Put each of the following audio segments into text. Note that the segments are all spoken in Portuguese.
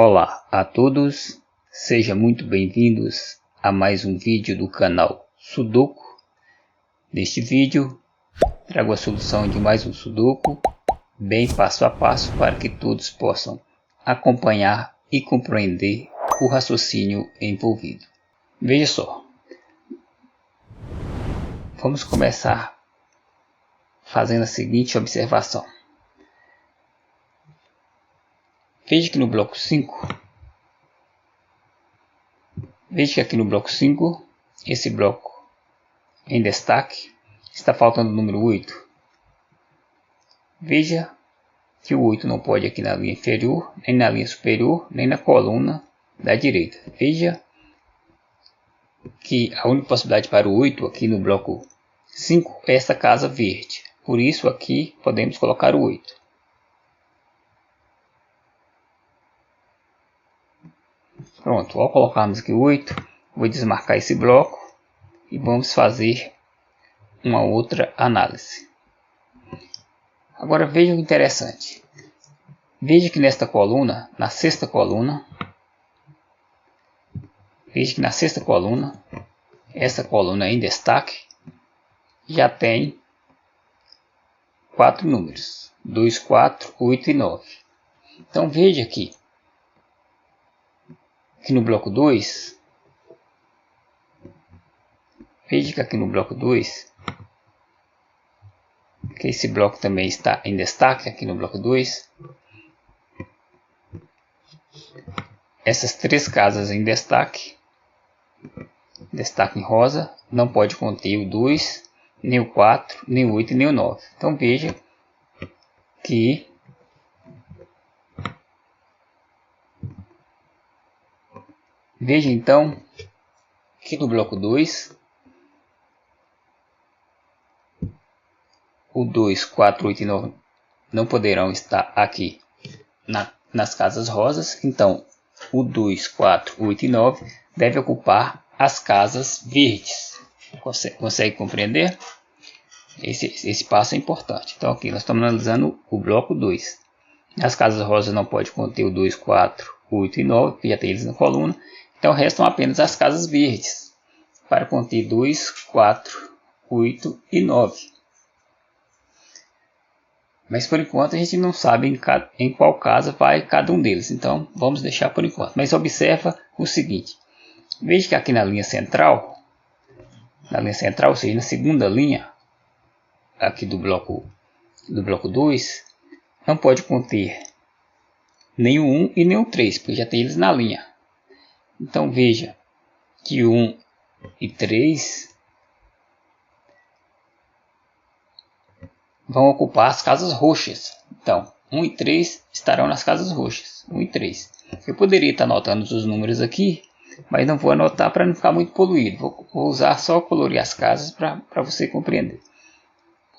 Olá a todos, sejam muito bem-vindos a mais um vídeo do canal Sudoku. Neste vídeo, trago a solução de mais um Sudoku, bem passo a passo para que todos possam acompanhar e compreender o raciocínio envolvido. Veja só, vamos começar fazendo a seguinte observação. Veja que no bloco 5, esse bloco em destaque, está faltando o número 8. Veja que o 8 não pode aqui na linha inferior, nem na linha superior, nem na coluna da direita. Veja que a única possibilidade para o 8 aqui no bloco 5 é essa casa verde. Por isso aqui podemos colocar o 8. Pronto, ao colocarmos aqui o 8, vou desmarcar esse bloco e vamos fazer uma outra análise. Agora veja o interessante. Veja que nesta coluna, na sexta coluna, essa coluna em destaque já tem 4 números: 2, 4, 8 e 9. Então veja aqui que no bloco 2, que esse bloco também está em destaque aqui no bloco 2, essas 3 casas em destaque em rosa, não pode conter o 2, nem o 4, nem o 8 e nem o 9. Então veja que no bloco 2, o 2, 4, 8 e 9 não poderão estar aqui nas casas rosas. Então o 2, 4, 8 e 9 deve ocupar as casas verdes. Consegue compreender? Esse passo é importante. Então aqui nós estamos analisando o bloco 2. As casas rosas não pode conter o 2, 4, 8 e 9, porque já tem eles na coluna. Então restam apenas as casas verdes para conter 2, 4, 8 e 9. Mas por enquanto a gente não sabe em qual casa vai cada um deles. Então vamos deixar por enquanto. Mas observa o seguinte. Veja que aqui na linha central, ou seja, na segunda linha aqui do bloco 2, não pode conter nem o 1 e nem o 3, porque já tem eles na linha. Então veja que 1 e 3 vão ocupar as casas roxas. Então 1 e 3 estarão nas casas roxas. 1 e 3. Eu poderia estar anotando os números aqui, mas não vou anotar para não ficar muito poluído. Vou usar só colorir as casas para você compreender.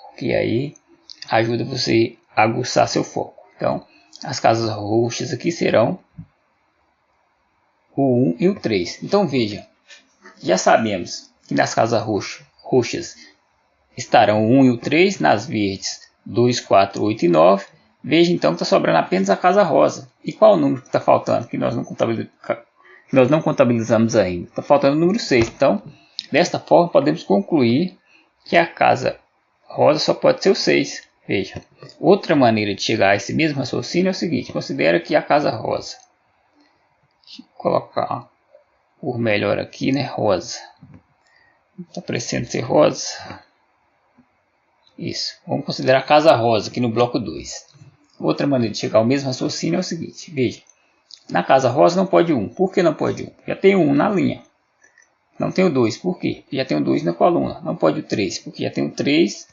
Porque aí ajuda você a aguçar seu foco. Então as casas roxas aqui serão o 1 e o 3. Então veja, já sabemos que nas casas roxas estarão o 1 e o 3, nas verdes 2, 4, 8 e 9. Veja então que está sobrando apenas a casa rosa. E qual o número que está faltando, que nós não contabilizamos ainda? Está faltando o número 6. Então, desta forma, podemos concluir que a casa rosa só pode ser o 6. Veja, outra maneira de chegar a esse mesmo raciocínio é o seguinte. Considera que a casa rosa, deixa eu colocar uma cor melhor aqui, né? Rosa. Está parecendo ser rosa. Isso. Vamos considerar a casa rosa aqui no bloco 2. Outra maneira de chegar ao mesmo raciocínio é o seguinte. Veja, na casa rosa não pode 1. Por que não pode 1? Já tem o 1 na linha. Não tem o 2. Por quê? Porque já tem o 2 na coluna. Não pode o 3. Porque já tem o 3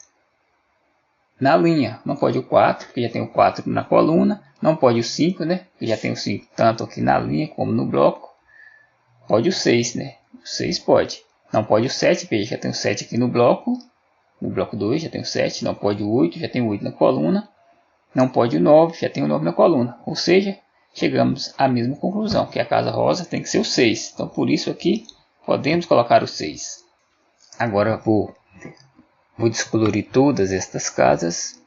na linha. Não pode o 4. Porque já tem o 4 na coluna. Não pode o 5, né? Porque já tem o 5 tanto aqui na linha como no bloco. Pode o 6, né? O 6 pode. Não pode o 7. Veja, já tem o 7 aqui no bloco. No bloco 2 já tem o 7. Não pode o 8. Já tem o 8 na coluna. Não pode o 9. Já tem o 9 na coluna. Ou seja, chegamos à mesma conclusão. Que a casa rosa tem que ser o 6. Então por isso aqui podemos colocar o 6. Agora vou descolorir todas estas casas.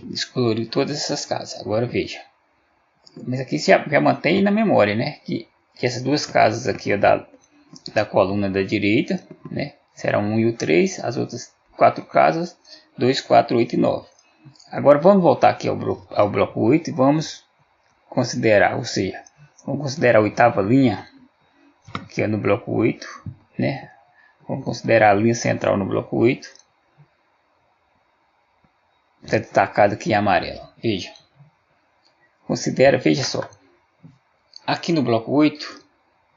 Descoloriu todas essas casas. Agora veja. Mas aqui já mantém na memória, né? Que essas duas casas aqui ó, da coluna da direita, né? Será 1 e o 3. As outras 4 casas, 2, 4, 8 e 9. Agora vamos voltar aqui ao bloco 8 e vamos considerar, ou seja, vamos considerar a oitava linha, que é no bloco 8, né? Vamos considerar a linha central no bloco 8. Está destacado aqui em amarelo. Veja. Considera, veja só. Aqui no bloco 8,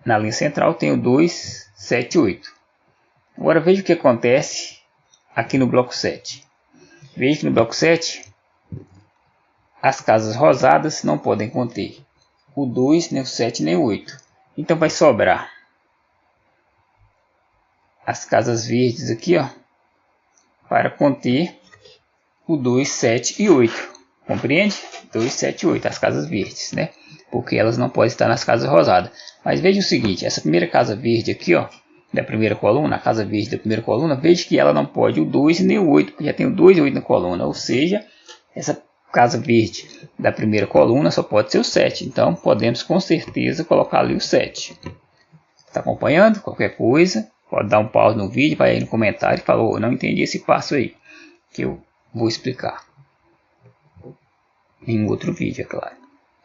na linha central, tem o 2, 7 e 8. Agora veja o que acontece aqui no bloco 7. Veja que no bloco 7, as casas rosadas não podem conter o 2, nem o 7, nem o 8. Então vai sobrar as casas verdes aqui, ó, para conter o 2, 7 e 8. Compreende? 2, 7 e 8, as casas verdes, né? Porque elas não podem estar nas casas rosadas. Mas veja o seguinte, essa primeira casa verde aqui, ó, da primeira coluna, a casa verde da primeira coluna, veja que ela não pode o 2 nem o 8, porque já tem o 2 e o 8 na coluna. Ou seja, essa casa verde da primeira coluna só pode ser o 7. Então, podemos com certeza colocar ali o 7. Está acompanhando? Qualquer coisa, pode dar um pause no vídeo, vai aí no comentário e fala, oh, não entendi esse passo aí, que eu vou explicar em outro vídeo, é claro.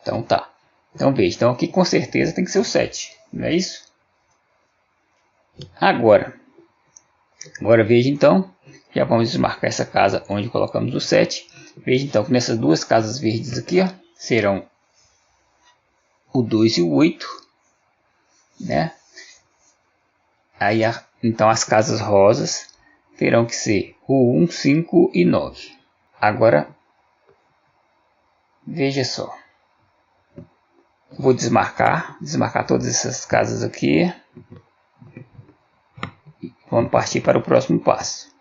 Então tá. Então veja, então aqui com certeza tem que ser o 7, não é isso? Agora veja então, já vamos desmarcar essa casa onde colocamos o 7. Veja então que nessas duas casas verdes aqui, ó, serão o 2 e o 8, né? Aí então as casas rosas terão que ser o 1, 5 e 9. Agora veja só. Vou desmarcar todas essas casas aqui. Vamos partir para o próximo passo.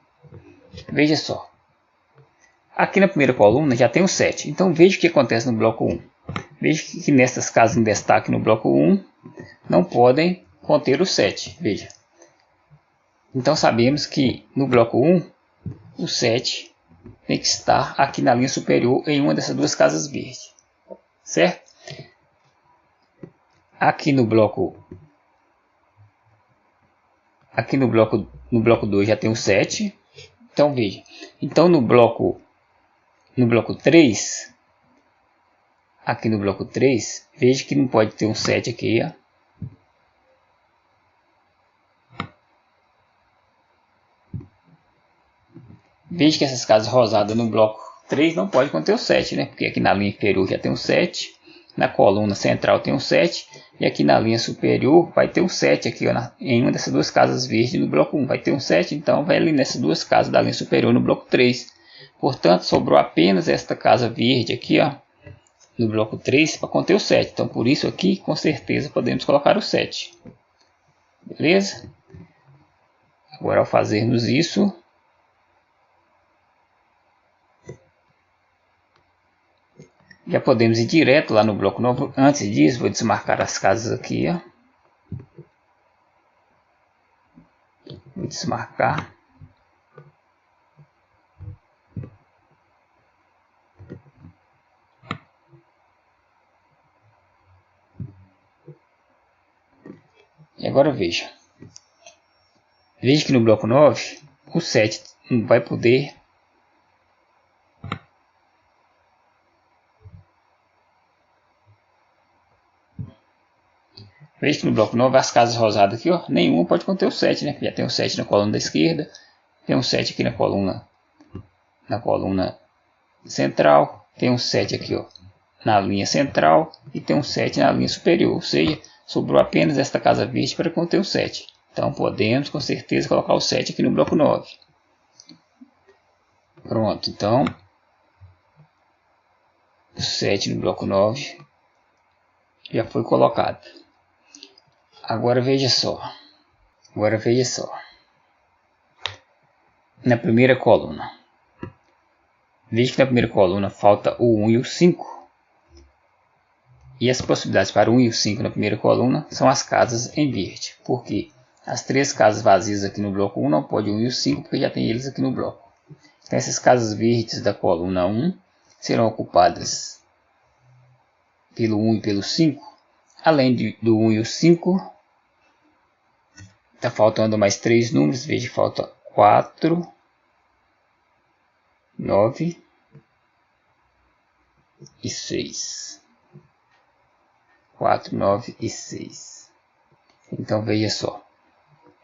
Veja só. Aqui na primeira coluna já tem o 7. Então veja o que acontece no bloco 1. Veja que nessas casas em destaque no bloco 1 não podem conter o 7. Veja. Então sabemos que no bloco 1 o 7 tem que estar aqui na linha superior em uma dessas duas casas verdes. Certo? Aqui no bloco 2 já tem o 7. Então veja. Então no bloco 3, aqui no bloco 3, veja que não pode ter um 7 aqui, ó. Veja que essas casas rosadas no bloco 3 não pode conter o 7, né? Porque aqui na linha inferior já tem um 7. Na coluna central tem um 7. E aqui na linha superior vai ter um 7 aqui, ó, em uma dessas duas casas verdes no bloco 1. Vai ter um 7, então vai ali nessas duas casas da linha superior no bloco 3. Portanto, sobrou apenas esta casa verde aqui, ó, no bloco 3 para conter o 7. Então, por isso aqui, com certeza, podemos colocar o 7. Beleza? Agora, ao fazermos isso, já podemos ir direto lá no bloco novo. Antes disso, vou desmarcar as casas aqui, ó. Vou desmarcar. E agora veja. Veja que no bloco 9, o 7 não vai poder Veja que no bloco 9, as casas rosadas aqui, ó, nenhuma pode conter o 7, né? Já tem o 7 na coluna da esquerda, tem um 7 aqui na coluna central, tem um 7 aqui, ó, na linha central e tem um 7 na linha superior, ou seja, sobrou apenas esta casa verde para conter o 7. Então podemos com certeza colocar o 7 aqui no bloco 9. Pronto, então o 7 no bloco 9 já foi colocado. Agora veja só. Na primeira coluna. Veja que na primeira coluna falta o 1 e o 5. E as possibilidades para o 1 e o 5 na primeira coluna são as casas em verde. Porque as três casas vazias aqui no bloco 1 não podem o 1 e o 5 porque já tem eles aqui no bloco. Então essas casas verdes da coluna 1 serão ocupadas pelo 1 e pelo 5. Além do 1 e o 5, está faltando mais 3 números. Veja, falta 4, 9 e 6. 4, 9 e 6. Então veja só.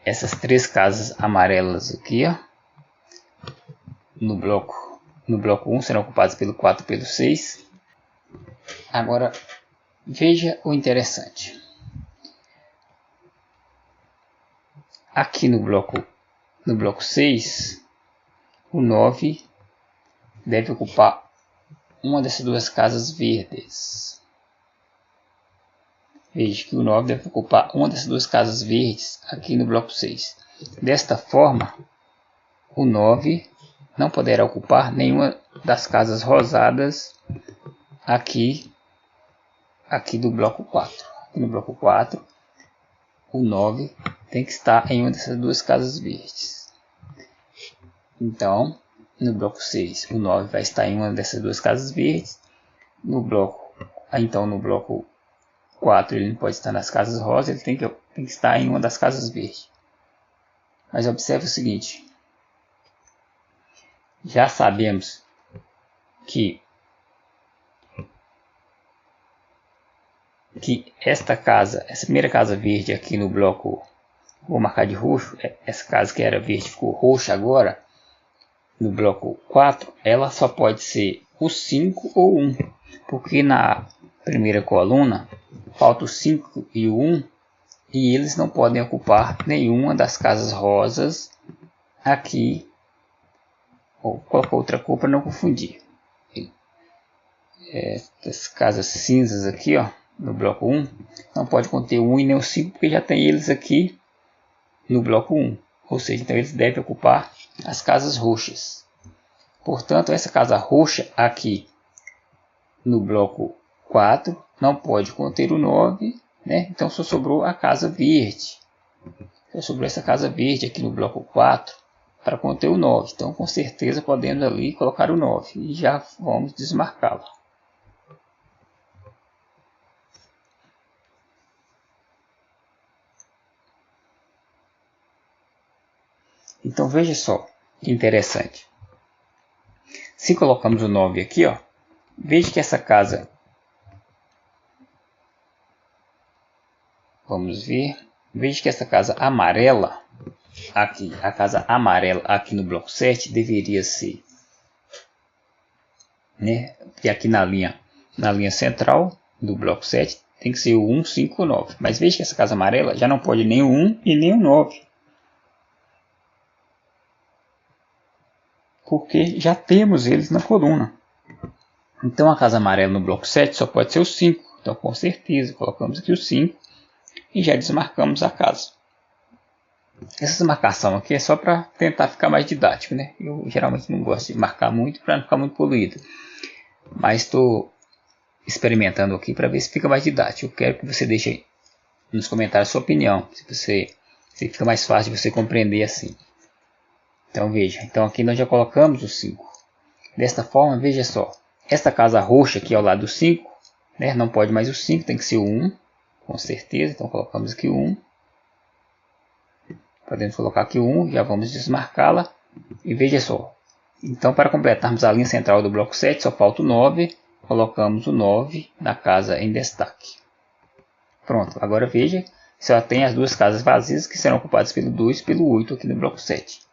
Essas 3 casas amarelas aqui, ó, no bloco 1 serão ocupadas pelo 4 e pelo 6. Agora veja o interessante. Aqui no bloco 6, o 9 deve ocupar uma dessas 2 casas verdes. Veja que o 9 deve ocupar uma dessas 2 casas verdes aqui no bloco 6. Desta forma, o 9 não poderá ocupar nenhuma das casas rosadas aqui do bloco 4. Aqui no bloco 4, o 9 tem que estar em uma dessas 2 casas verdes. Então, no bloco 6, o 9 vai estar em uma dessas 2 casas verdes. No bloco 4, ele não pode estar nas casas rosas, ele tem que estar em uma das casas verdes. Mas observe o seguinte. Já sabemos que esta primeira casa verde aqui no bloco, vou marcar de roxo, essa casa que era verde ficou roxa agora, no bloco 4, ela só pode ser o 5 ou 1, porque na primeira coluna falta o 5 e o 1, e eles não podem ocupar nenhuma das casas rosas aqui, ou colocar outra cor para não confundir. Essas casas cinzas aqui, ó, no bloco 1, não pode conter o 1 e nem o 5, porque já tem eles aqui no bloco 1. Ou seja, então eles devem ocupar as casas roxas. Portanto, essa casa roxa aqui no bloco 4 não pode conter o 9, né? Então só sobrou a casa verde. Só sobrou essa casa verde aqui no bloco 4 para conter o 9. Então com certeza podemos ali colocar o 9 e já vamos desmarcá-lo. Então veja só que interessante. Se colocamos o 9 aqui, ó, veja que essa casa, vamos ver, veja que essa casa amarela aqui, a casa amarela aqui no bloco 7 deveria ser, né? E aqui na linha central do bloco 7 tem que ser o 1, 5 ou 9. Mas veja que essa casa amarela já não pode nem o 1 e nem o 9. Porque já temos eles na coluna. Então a casa amarela no bloco 7 só pode ser o 5. Então com certeza colocamos aqui o 5 e já desmarcamos a casa. Essa marcação aqui é só para tentar ficar mais didático, né? Eu geralmente não gosto de marcar muito para não ficar muito poluído. Mas estou experimentando aqui para ver se fica mais didático. Eu quero que você deixe nos comentários a sua opinião. Se fica mais fácil de você compreender assim. Então veja, então aqui nós já colocamos o 5. Desta forma, veja só. Esta casa roxa aqui ao lado do 5, né, não pode mais o 5, tem que ser o 1, com certeza. Então colocamos aqui o 1. Podemos colocar aqui o 1, já vamos desmarcá-la. E veja só. Então para completarmos a linha central do bloco 7, só falta o 9. Colocamos o 9 na casa em destaque. Pronto, agora veja, só tem as 2 casas vazias que serão ocupadas pelo 2 e pelo 8 aqui no bloco 7.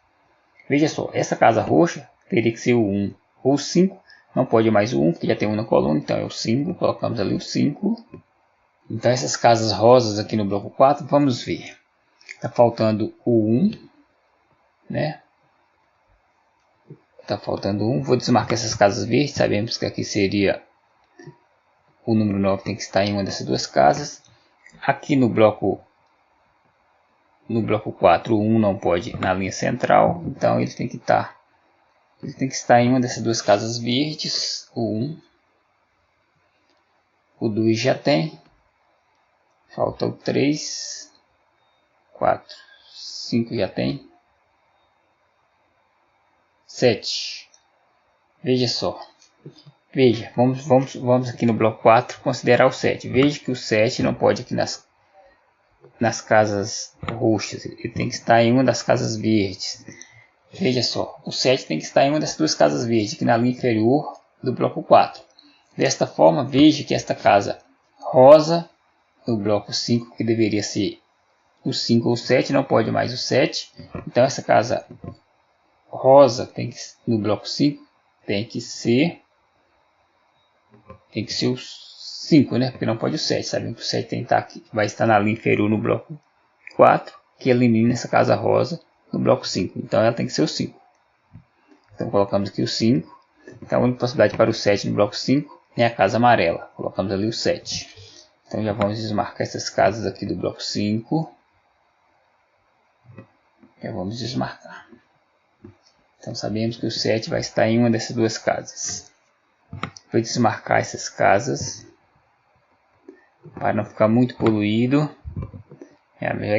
Veja só, essa casa roxa teria que ser o 1 ou o 5. Não pode mais o 1, porque já tem 1 na coluna, então é o 5. Colocamos ali o 5. Então essas casas rosas aqui no bloco 4, vamos ver. Está faltando o 1, né? Está faltando 1. Vou desmarcar essas casas verdes. Sabemos que aqui seria o número 9, tem que estar em uma dessas 2 casas. Aqui no bloco 4, o 1 não pode na linha central, então ele tem que estar em uma dessas 2 casas verdes, o 1. O 2 já tem. Falta o 3, 4, 5 já tem. 7. Veja só. Veja, vamos aqui no bloco 4 considerar o 7. Veja que o 7 não pode aqui nas casas roxas, ele tem que estar em uma das casas verdes. Veja só, o 7 tem que estar em uma das duas casas verdes, aqui na linha inferior do bloco 4. Desta forma, veja que esta casa rosa, no bloco 5, que deveria ser o 5 ou o 7, não pode mais o 7. Então essa casa rosa tem que, no bloco 5 tem que ser o 5, né? Porque não pode o 7. Sabemos que o 7 tem que estar aqui, vai estar na linha inferior no bloco 4, que elimina essa casa rosa no bloco 5. Então ela tem que ser o 5. Então colocamos aqui o 5. Então a única possibilidade para o 7 no bloco 5 é a casa amarela. Colocamos ali o 7. Então já vamos desmarcar essas casas aqui do bloco 5. Já vamos desmarcar. Então sabemos que o 7 vai estar em uma dessas duas casas. Vou desmarcar essas casas para não ficar muito poluído.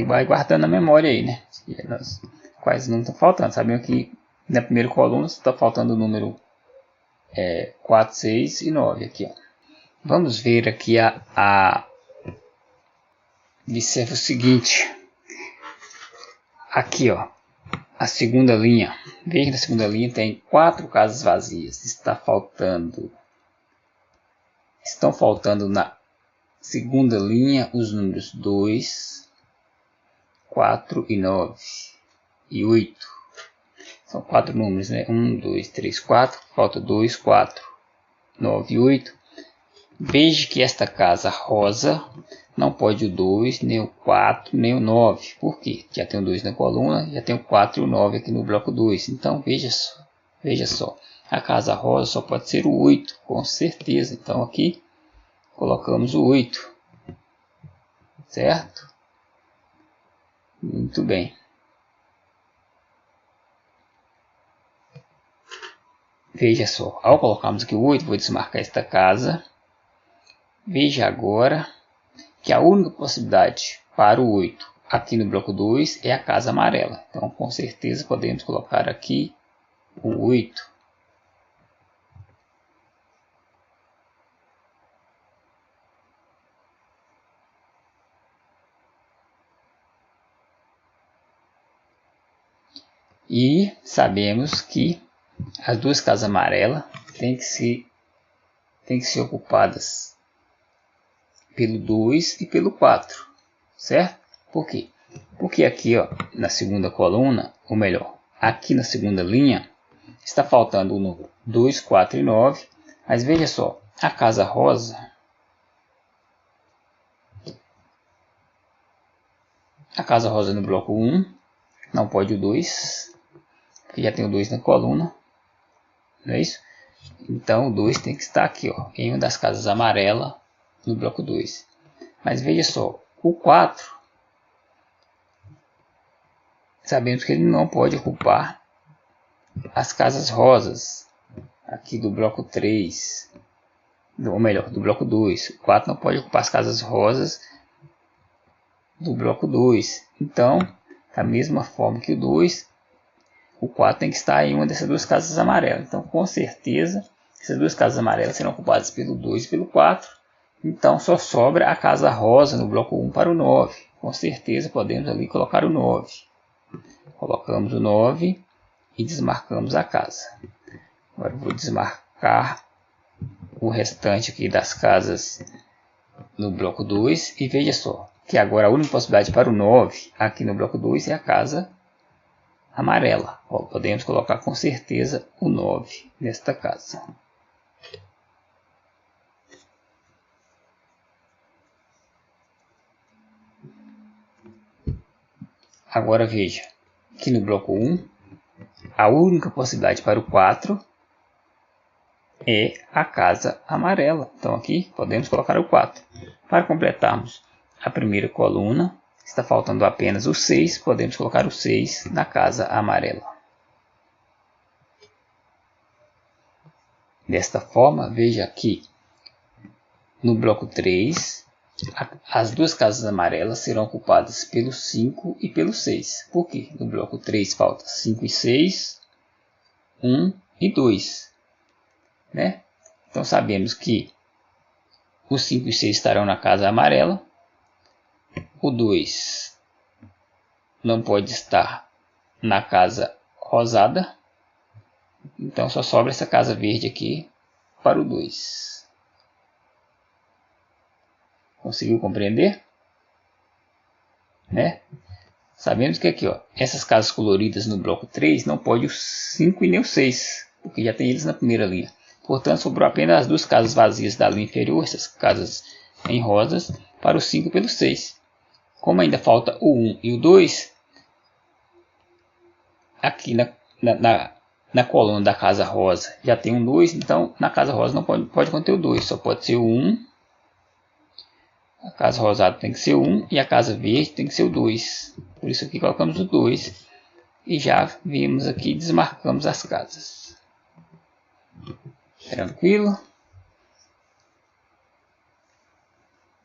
Vai guardando a memória aí, né? Quais não estão faltando. Sabemos que na primeira coluna está faltando o número 4, 6 e 9 aqui, ó. Vamos ver aqui observe o seguinte. Aqui, ó, a segunda linha. Veja que na segunda linha tem 4 casas vazias. Estão faltando na segunda linha os números 2, 4 e 9 e 8. São 4 números, né? 1, 2, 3, 4. Falta 2, 4, 9 e 8. Veja que esta casa rosa não pode o 2, nem o 4, nem o 9. Por quê? Já tem o 2 na coluna, já tem o 4 e o 9 aqui no bloco 2. Então veja só. A casa rosa só pode ser o 8, com certeza. Então aqui colocamos o 8. Certo? Muito bem. Veja só, ao colocarmos aqui o 8, vou desmarcar esta casa. Veja agora que a única possibilidade para o 8 aqui no bloco 2 é a casa amarela. Então, com certeza, podemos colocar aqui o 8. E sabemos que as duas casas amarelas têm que ser ocupadas pelo 2 e pelo 4, certo? Por quê? Porque aqui, ó, na segunda coluna, ou melhor, aqui na segunda linha, está faltando o número 2, 4 e 9. Mas veja só, a casa rosa, no bloco 1, não pode o 2, porque já tem o 2 na coluna, não é isso? Então o 2 tem que estar aqui, ó, em uma das casas amarelas no bloco 2. Mas veja só, o 4, sabemos que ele não pode ocupar as casas rosas aqui do bloco 3, ou melhor, do bloco 2. O 4 não pode ocupar as casas rosas do bloco 2. Então, da mesma forma que o 2, o 4 tem que estar em uma dessas duas casas amarelas. Então, com certeza, essas duas casas amarelas serão ocupadas pelo 2 e pelo 4. Então, só sobra a casa rosa no bloco 1 para o 9. Com certeza, podemos ali colocar o 9. Colocamos o 9 e desmarcamos a casa. Agora, vou desmarcar o restante aqui das casas no bloco 2. E veja só, que agora a única possibilidade para o 9 aqui no bloco 2 é a casa amarela. Ó, podemos colocar com certeza o 9 nesta casa. Agora veja, aqui no bloco 1, a única possibilidade para o 4 é a casa amarela. Então aqui podemos colocar o 4. Para completarmos a primeira coluna, está faltando apenas o 6, podemos colocar o 6 na casa amarela. Desta forma, veja aqui, no bloco 3, as duas casas amarelas serão ocupadas pelo 5 e pelo 6. Por quê? No bloco 3 falta 5 e 6, 1 e 2. Né? Então sabemos que o 5 e o 6 estarão na casa amarela. O 2 não pode estar na casa rosada. Então só sobra essa casa verde aqui para o 2. Conseguiu compreender? Né? Sabemos que aqui, ó, essas casas coloridas no bloco 3 não pode o 5 e nem o 6, porque já tem eles na primeira linha. Portanto, sobrou apenas as duas casas vazias da linha inferior, essas casas em rosas, para o 5 e pelo 6. Como ainda falta o 1 e o 2, aqui na coluna da casa rosa já tem um 2, então na casa rosa não pode conter o 2, só pode ser o 1. A casa rosada tem que ser o 1 e a casa verde tem que ser o 2. Por isso aqui colocamos o 2 e já vimos aqui, desmarcamos as casas. Tranquilo?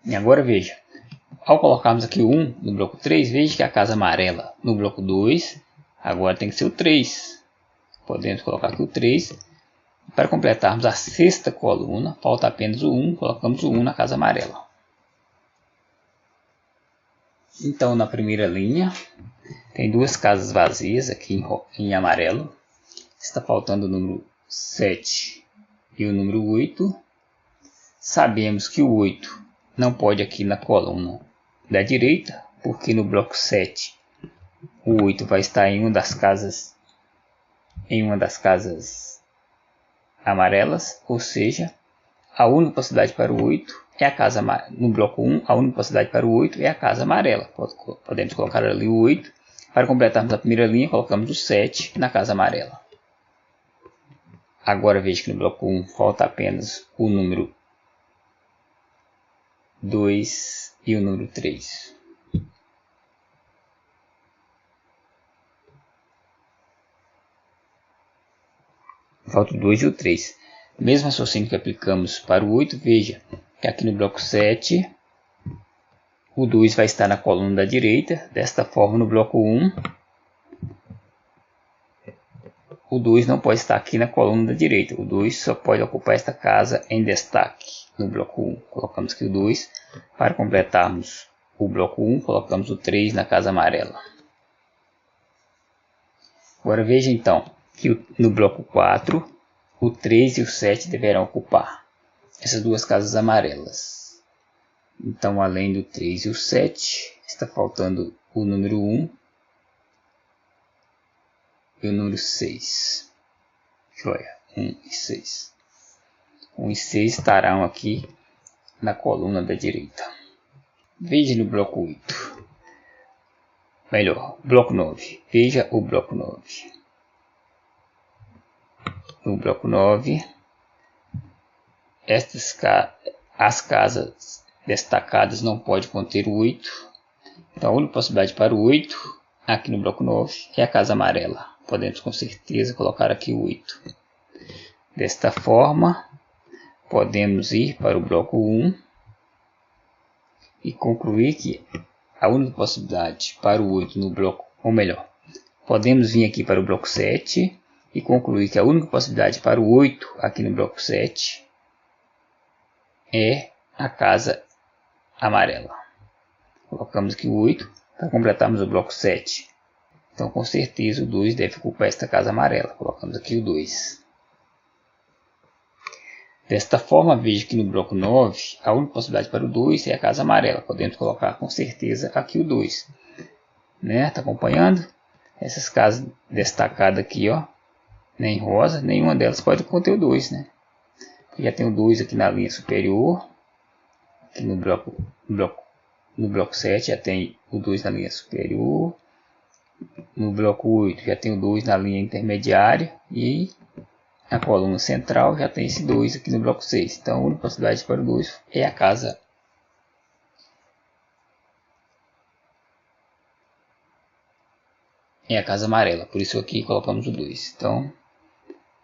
E agora veja, ao colocarmos aqui o 1 no bloco 3, veja que a casa amarela no bloco 2 agora tem que ser o 3. Podemos colocar aqui o 3. Para completarmos a sexta coluna, falta apenas o 1, colocamos o 1 na casa amarela. Então, na primeira linha, tem duas casas vazias aqui em amarelo. Está faltando o número 7 e o número 8. Sabemos que o 8 não pode aqui na coluna da direita, porque no bloco 7 o 8 vai estar em uma das casas amarelas, ou seja, a única possibilidade para o 8 é a casa no bloco 1, a única possibilidade para o 8 é a casa amarela. Podemos colocar ali o 8. Para completarmos a primeira linha, colocamos o 7 na casa amarela. Agora veja que no bloco 1 falta apenas o número 2 e o número 3. Falta o 2 e o 3. Mesmo raciocínio que aplicamos para o 8, veja que aqui no bloco 7, o 2 vai estar na coluna da direita. Desta forma, no bloco 1, o 2 não pode estar aqui na coluna da direita. O 2 só pode ocupar esta casa em destaque no bloco 1. Colocamos aqui o 2. Para completarmos o bloco 1, colocamos o 3 na casa amarela. Agora veja então que no bloco 4, o 3 e o 7 deverão ocupar essas duas casas amarelas. Então, além do 3 e o 7, está faltando o número 1 e o número 6. Joia, 1 e 6. 1 e 6 estarão aqui na coluna da direita. Veja no bloco 8. Melhor, bloco 9. Veja o bloco 9. No bloco 9, as casas destacadas não podem conter o 8. Então, a única possibilidade para o 8, aqui no bloco 9, é a casa amarela. Podemos com certeza colocar aqui o 8. Desta forma, podemos ir para o bloco 1 e concluir que a única possibilidade para o 8 no bloco, ou melhor, podemos vir aqui para o bloco 7 e concluir que a única possibilidade para o 8 aqui no bloco 7 é a casa amarela. Colocamos aqui o 8 para completarmos o bloco 7. Então, com certeza, o 2 deve ocupar esta casa amarela. Colocamos aqui o 2. Desta forma, veja que no bloco 9, a única possibilidade para o 2 é a casa amarela. Podemos colocar com certeza aqui o 2. Né? Está acompanhando? Essas casas destacadas aqui, ó, nem rosa, nenhuma delas pode conter o 2, né? Já tem o 2 aqui na linha superior. Aqui no bloco 7 já tem o 2 na linha superior. No bloco 8 já tem o 2 na linha intermediária. E na coluna central já tem esse 2 aqui no bloco 6. Então a única possibilidade para o 2 é a casa amarela. Por isso aqui colocamos o 2. Então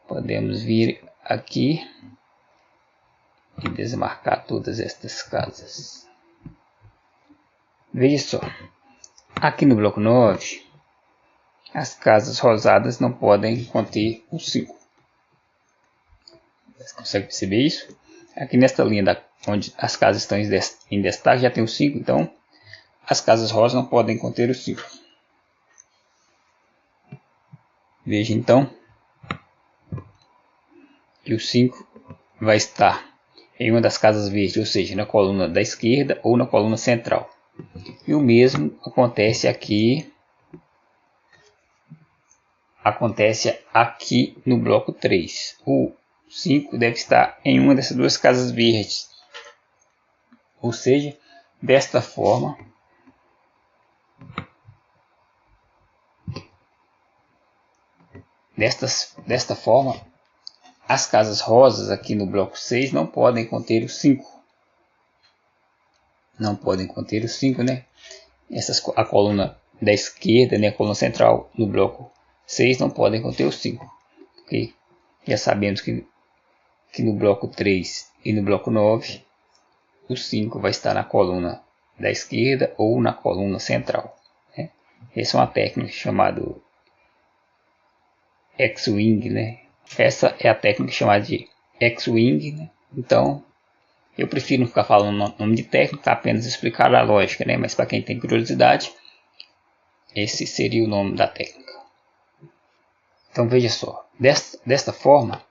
podemos vir aqui e desmarcar todas estas casas. Veja só, aqui no bloco 9, as casas rosadas não podem conter o 5. Você consegue perceber isso? Aqui nesta linha onde as casas estão em destaque já tem o 5, então as casas rosas não podem conter o 5. Veja então que o 5 vai estar em uma das casas verdes, ou seja, na coluna da esquerda ou na coluna central. E o mesmo acontece aqui no bloco 3. O 5 deve estar em uma dessas duas casas verdes. Ou seja, desta forma, as casas rosas aqui no bloco 6 não podem conter o 5. Não podem conter o 5, né? A coluna da esquerda, né, a coluna central no bloco 6 não podem conter o 5. Porque já sabemos que no bloco 3 e no bloco 9, o 5 vai estar na coluna da esquerda ou na coluna central. Né? Essa é uma técnica chamada X-Wing, né? Essa é a técnica chamada de X-Wing, né? Então, eu prefiro não ficar falando nome de técnica, apenas explicar a lógica, né? Mas para quem tem curiosidade, esse seria o nome da técnica. Então veja só, desta forma,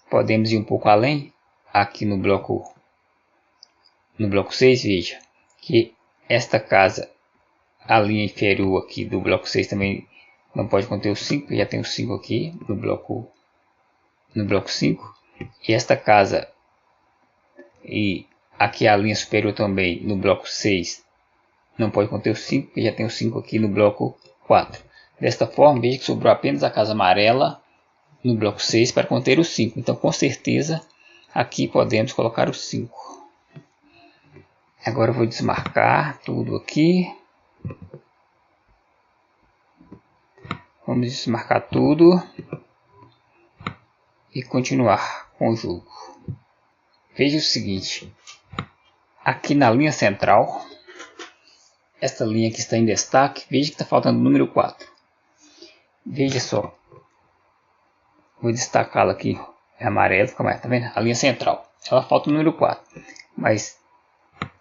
podemos ir um pouco além, aqui no bloco 6, veja, que esta casa, a linha inferior aqui do bloco 6 também não pode conter o 5, já tem o 5 aqui no bloco 5, e esta casa, e aqui a linha superior também no bloco 6 não pode conter o 5, porque já tem o 5 aqui no bloco 4. Desta forma, veja que sobrou apenas a casa amarela no bloco 6 para conter o 5. Então, com certeza, aqui podemos colocar o 5. Agora eu vou desmarcar tudo aqui. Vamos desmarcar tudo e continuar com o jogo. Veja o seguinte, aqui na linha central, esta linha que está em destaque, veja que está faltando o número 4. Veja só, vou destacá-la aqui, é amarelo, tá vendo? A linha central, ela falta o número 4, mas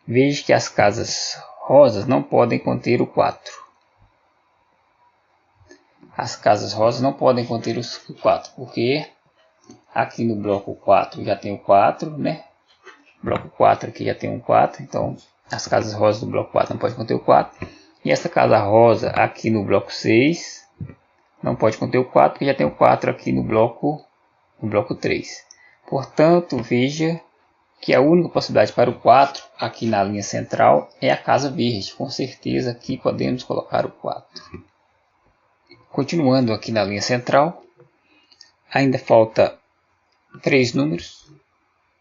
veja que as casas rosas não podem conter o 4. As casas rosas não podem conter o 4, porque aqui no bloco 4 já tem o 4, né? Bloco 4 aqui já tem um 4, então as casas rosas do bloco 4 não podem conter o 4. E essa casa rosa aqui no bloco 6 não pode conter o 4, porque já tem o 4 aqui no bloco 3. Portanto, veja que a única possibilidade para o 4 aqui na linha central é a casa verde. Com certeza aqui podemos colocar o 4. Continuando aqui na linha central, ainda falta 3 números.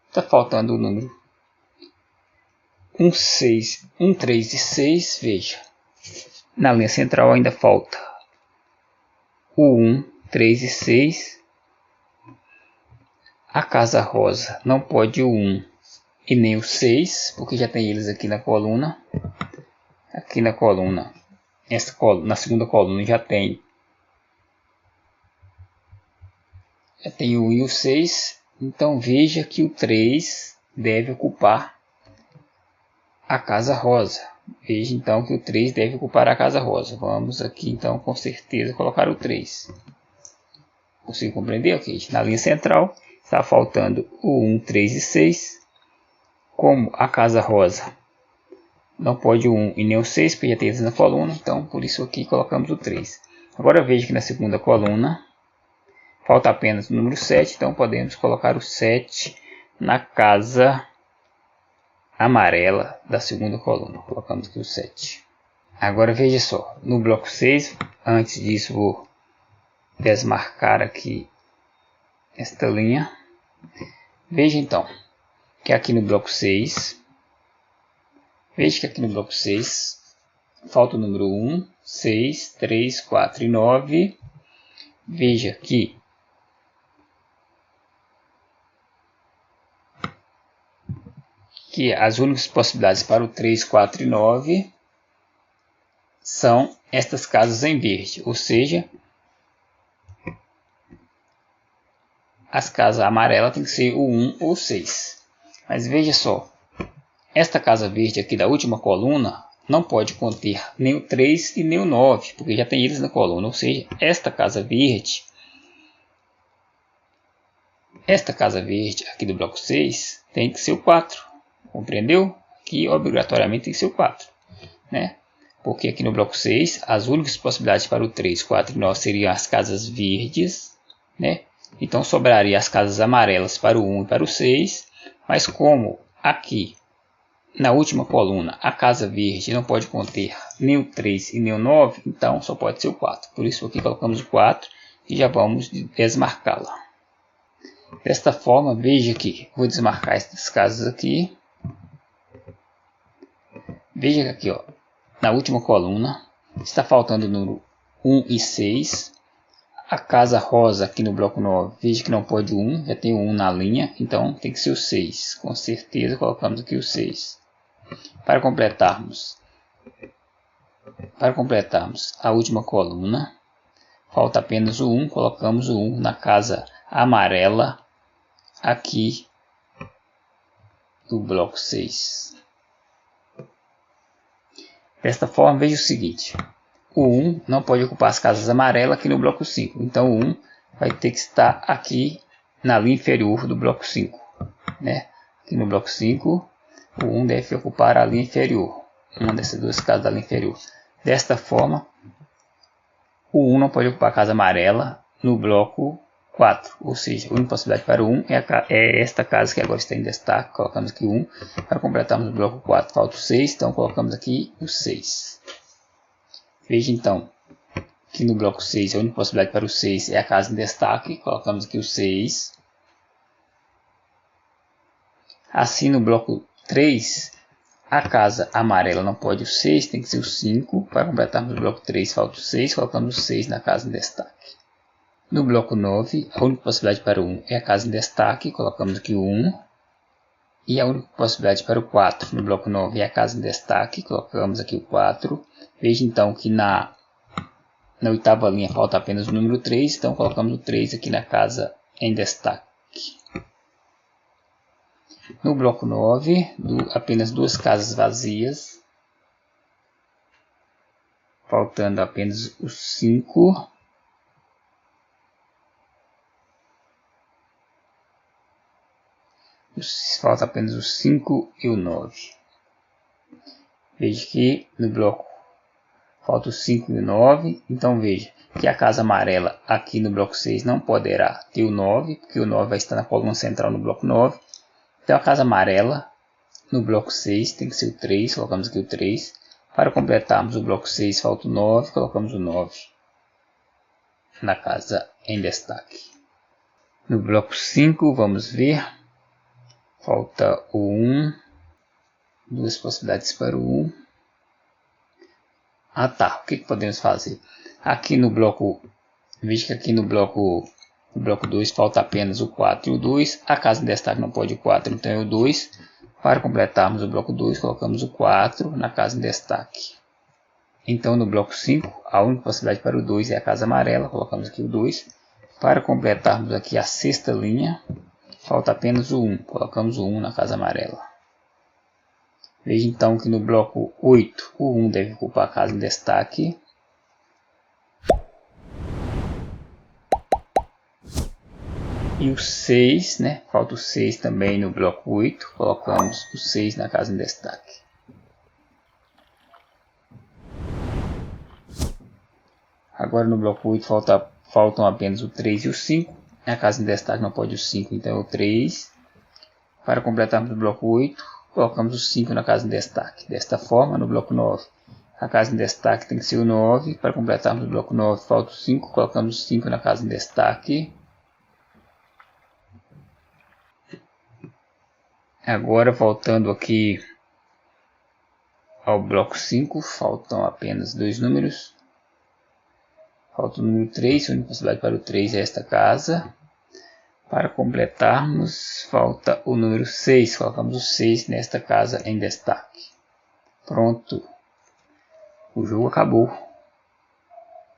Está faltando o número 1, 3 e 6. Veja, na linha central ainda falta o 1, 3 e 6. A casa rosa não pode o 1 e nem o 6, porque já tem eles aqui na coluna. Aqui na coluna, na segunda coluna já tem o 1 e o 6. Então veja que o 3 deve ocupar a casa rosa. Veja então que o 3 deve ocupar a casa rosa. Vamos aqui então com certeza colocar o 3. Consigo compreender? Ok. Na linha central está faltando o 1, 3 e 6. Como a casa rosa não pode o 1 e nem o 6, porque já tem eles na coluna, então por isso aqui colocamos o 3. Agora veja que na segunda coluna falta apenas o número 7, então podemos colocar o 7 na casa amarela da segunda coluna. Colocamos aqui o 7. Agora veja só, no bloco 6, antes disso vou desmarcar aqui esta linha. Veja então que aqui no bloco 6, falta o número 1, 6, 3, 4 e 9. Veja que as únicas possibilidades para o 3, 4 e 9 são estas casas em verde, ou seja, as casas amarelas tem que ser o 1 ou 6. Mas veja só, esta casa verde aqui da última coluna não pode conter nem o 3 e nem o 9, porque já tem eles na coluna. Ou seja, esta casa verde aqui do bloco 6 tem que ser o 4. Compreendeu? Que obrigatoriamente tem que ser o 4. Né? Porque aqui no bloco 6, as únicas possibilidades para o 3, 4 e 9 seriam as casas verdes. Né? Então sobraria as casas amarelas para o 1 e para o 6. Mas como aqui na última coluna a casa verde não pode conter nem o 3 e nem o 9, então só pode ser o 4. Por isso aqui colocamos o 4 e já vamos desmarcá-la. Desta forma, veja que vou desmarcar essas casas aqui. Veja que aqui, ó, na última coluna está faltando o número 1 e 6. A casa rosa aqui no bloco 9, veja que não pode o 1, já tem o 1 na linha, então tem que ser o 6. Com certeza colocamos aqui o 6. Para completarmos a última coluna, falta apenas o 1, colocamos o 1 na casa amarela aqui do bloco 6. Desta forma, veja o seguinte, o 1 não pode ocupar as casas amarelas aqui no bloco 5, então o 1 vai ter que estar aqui na linha inferior do bloco 5. Né? Aqui no bloco 5, o 1 deve ocupar a linha inferior, uma dessas duas casas da linha inferior. Desta forma, o 1 não pode ocupar a casa amarela no bloco 4, ou seja, a única possibilidade para o 1 é esta casa que agora está em destaque, colocamos aqui o 1, para completarmos o bloco 4 falta o 6, então colocamos aqui o 6. Veja então, que no bloco 6 a única possibilidade para o 6 é a casa em destaque, colocamos aqui o 6. Assim no bloco 3, a casa amarela não pode o 6, tem que ser o 5, para completarmos o bloco 3 falta o 6, colocamos o 6 na casa em destaque. No bloco 9, a única possibilidade para o 1 é a casa em destaque, colocamos aqui o 1. E a única possibilidade para o 4 no bloco 9 é a casa em destaque, colocamos aqui o 4. Veja então que na oitava linha falta apenas o número 3, então colocamos o 3 aqui na casa em destaque. No bloco 9, apenas duas casas vazias, faltando apenas o 5. Falta apenas o 5 e o 9. Veja que no bloco falta o 5 e o 9. Então veja que a casa amarela aqui no bloco 6 não poderá ter o 9, porque o 9 vai estar na coluna central no bloco 9. Então a casa amarela no bloco 6 tem que ser o 3, colocamos aqui o 3. Para completarmos o bloco 6 falta o 9, colocamos o 9 na casa em destaque. No bloco 5 vamos ver. Falta o 1, duas possibilidades para o 1. O que podemos fazer? Aqui no bloco, veja que aqui no bloco 2 falta apenas o 4 e o 2. A casa em destaque não pode o 4, então é o 2. Para completarmos o bloco 2, colocamos o 4 na casa em destaque. Então no bloco 5, a única possibilidade para o 2 é a casa amarela, colocamos aqui o 2. Para completarmos aqui a sexta linha, falta apenas o 1, colocamos o 1 na casa amarela. Veja então que no bloco 8, o 1 deve ocupar a casa em destaque. E o 6, né? Falta o 6 também no bloco 8, colocamos o 6 na casa em destaque. Agora no bloco 8 faltam apenas o 3 e o 5. A casa em destaque não pode o 5, então é o 3. Para completarmos o bloco 8, colocamos o 5 na casa em destaque. Desta forma, no bloco 9, a casa em destaque tem que ser o 9. Para completarmos o bloco 9, falta o 5, colocamos o 5 na casa em destaque. Agora, voltando aqui ao bloco 5, faltam apenas dois números. Falta o número 3, a única possibilidade para o 3 é esta casa. Para completarmos, falta o número 6, colocamos o 6 nesta casa em destaque. Pronto, o jogo acabou.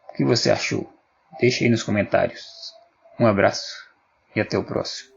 O que você achou? Deixe aí nos comentários. Um abraço e até o próximo.